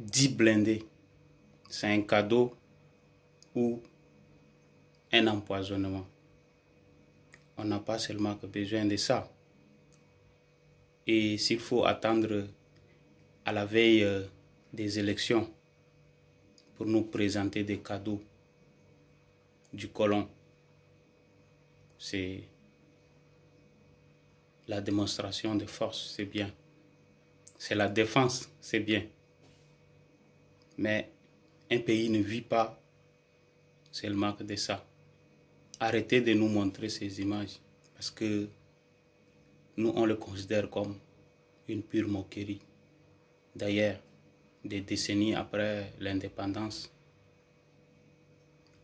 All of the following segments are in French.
10 blindés, c'est un cadeau ou un empoisonnement. On n'a pas seulement besoin de ça. Et s'il faut attendre à la veille des élections pour nous présenter des cadeaux du colon, c'est la démonstration de force, c'est bien. C'est la défense, c'est bien. Mais un pays ne vit pas seulement que de ça. Arrêtez de nous montrer ces images parce que nous, on le considère comme une pure moquerie. D'ailleurs, des décennies après l'indépendance,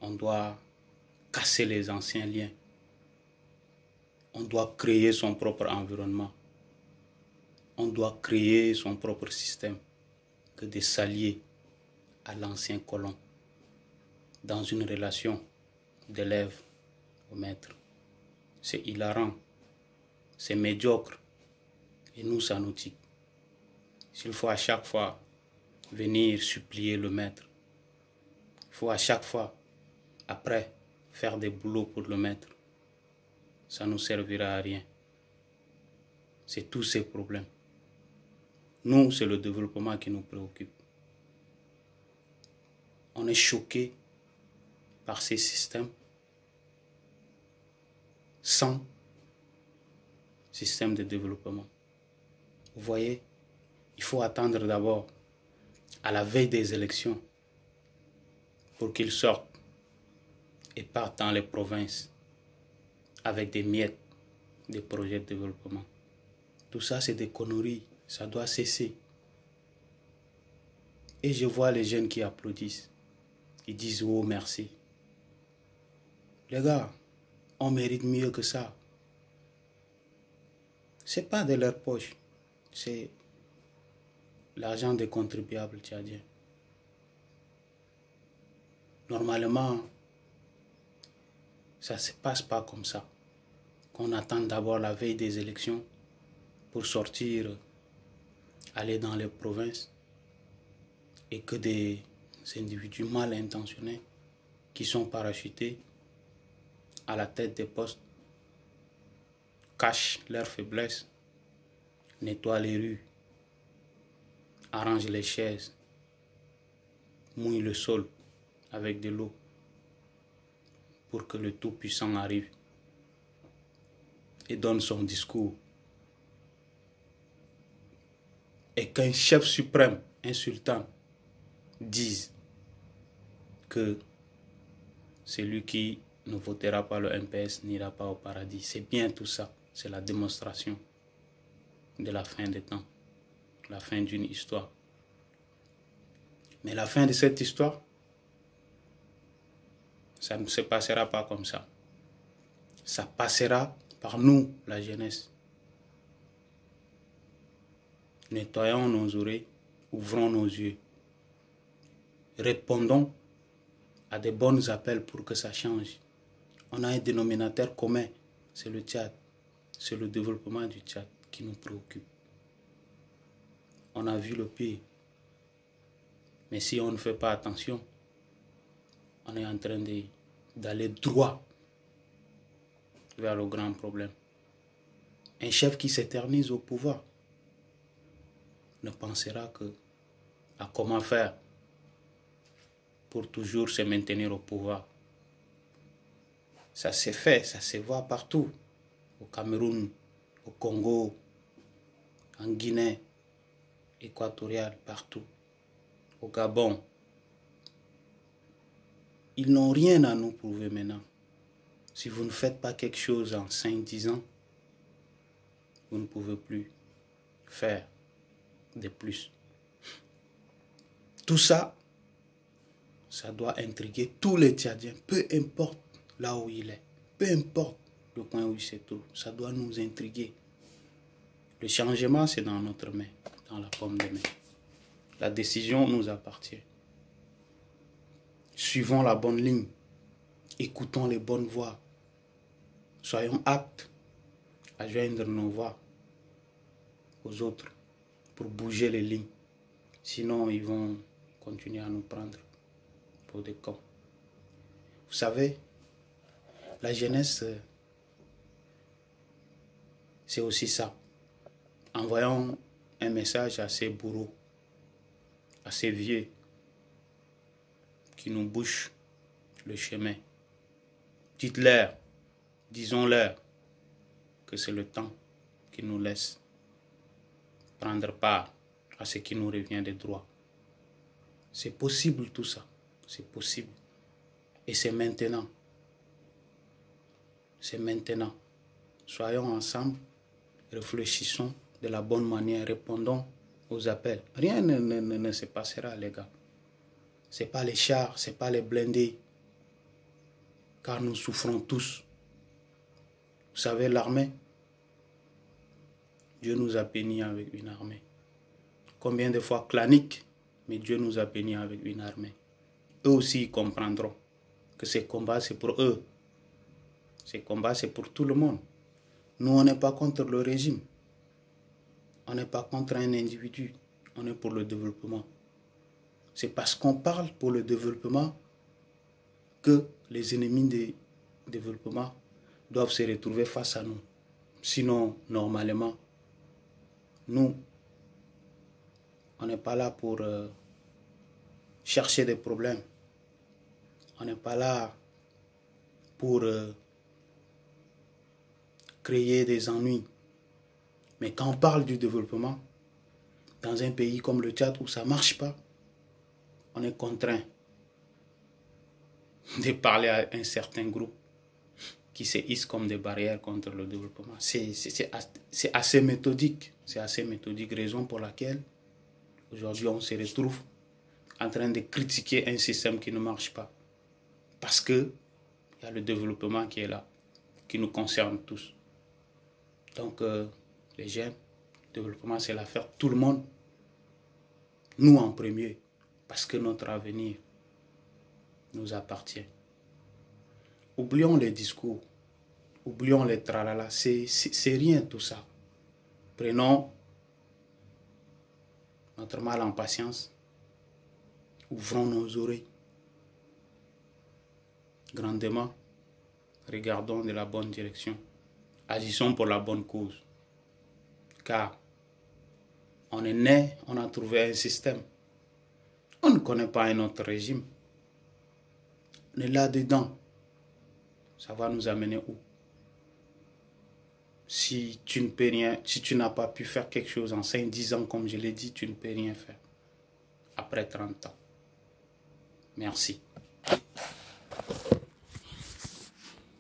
on doit casser les anciens liens. On doit créer son propre environnement. On doit créer son propre système que de s'allier à l'ancien colon dans une relation d'élève au maître. C'est hilarant, c'est médiocre et nous, ça nous tique. S'il faut à chaque fois venir supplier le maître, il faut à chaque fois, après, faire des boulots pour le maître, ça ne nous servira à rien. C'est tous ces problèmes. Nous, c'est le développement qui nous préoccupe. On est choqué par ces systèmes sans système de développement. Vous voyez, il faut attendre d'abord à la veille des élections pour qu'ils sortent et partent dans les provinces avec des miettes, des projets de développement. Tout ça, c'est des conneries. Ça doit cesser. Et je vois les jeunes qui applaudissent. Ils disent « Oh, merci ». Les gars, on mérite mieux que ça. Ce n'est pas de leur poche. C'est l'argent des contribuables tchadiens. Normalement, ça ne se passe pas comme ça. Qu'on attend d'abord la veille des élections pour sortir, aller dans les provinces et que des individus mal intentionnés qui sont parachutés à la tête des postes cachent leurs faiblesses, nettoient les rues, arrangent les chaises, mouillent le sol avec de l'eau pour que le Tout-Puissant arrive et donne son discours. Et qu'un chef suprême, un sultan, dise que celui qui ne votera pas le MPS n'ira pas au paradis. C'est bien tout ça. C'est la démonstration de la fin des temps, la fin d'une histoire. Mais la fin de cette histoire, ça ne se passera pas comme ça. Ça passera par nous, la jeunesse. Nettoyons nos oreilles, ouvrons nos yeux. Répondons à des bons appels pour que ça change. On a un dénominateur commun, c'est le Tchad. C'est le développement du Tchad qui nous préoccupe. On a vu le pire. Mais si on ne fait pas attention, on est en train d'aller droit vers le grand problème. Un chef qui s'éternise au pouvoir ne pensera que à comment faire pour toujours se maintenir au pouvoir. Ça s'est fait, ça se voit partout. Au Cameroun, au Congo, en Guinée équatoriale, partout. Au Gabon. Ils n'ont rien à nous prouver maintenant. Si vous ne faites pas quelque chose en 5-10 ans, vous ne pouvez plus faire de plus. Tout ça, ça doit intriguer tous les Tchadiens, peu importe là où il est, peu importe le point où il se trouve, ça doit nous intriguer. Le changement, c'est dans notre main, dans la paume de main. La décision nous appartient. Suivons la bonne ligne, écoutons les bonnes voix, soyons aptes à joindre nos voix aux autres pour bouger les lignes. Sinon, ils vont continuer à nous prendre pour des cons. Vous savez, la jeunesse, c'est aussi ça. Envoyons un message à ces bourreaux, à ces vieux qui nous bouchent le chemin. Dites-leur, disons-leur que c'est le temps qui nous laisse prendre part à ce qui nous revient de droit. C'est possible tout ça, c'est possible. Et c'est maintenant. C'est maintenant. Soyons ensemble, réfléchissons de la bonne manière, répondons aux appels. Rien ne se passera, les gars. Ce n'est pas les chars, ce n'est pas les blindés. Car nous souffrons tous. Vous savez, l'armée, Dieu nous a bénis avec une armée. Combien de fois clanique, mais Dieu nous a bénis avec une armée. Eux aussi ils comprendront que ces combats, c'est pour eux. Ces combats, c'est pour tout le monde. Nous, on n'est pas contre le régime. On n'est pas contre un individu. On est pour le développement. C'est parce qu'on parle pour le développement que les ennemis du développement doivent se retrouver face à nous. Sinon, normalement, nous, on n'est pas là pour chercher des problèmes. On n'est pas là pour créer des ennuis. Mais quand on parle du développement, dans un pays comme le Tchad où ça ne marche pas, on est contraint de parler à un certain groupe qui se hisse comme des barrières contre le développement. C'est assez méthodique. C'est assez méthodique, raison pour laquelle aujourd'hui on se retrouve en train de critiquer un système qui ne marche pas. Parce qu'il y a le développement qui est là, qui nous concerne tous. Donc les jeunes, le développement c'est l'affaire de tout le monde. Nous en premier, parce que notre avenir nous appartient. Oublions les discours, oublions les tralala, c'est rien tout ça. Prenons notre mal en patience, ouvrons nos oreilles grandement, regardons de la bonne direction, agissons pour la bonne cause. Car on est né, on a trouvé un système. On ne connaît pas un autre régime. On est là-dedans. Ça va nous amener où? Si tu ne peux rien, si tu n'as pas pu faire quelque chose en 5-10 ans, comme je l'ai dit, tu ne peux rien faire. Après 30 ans. Merci.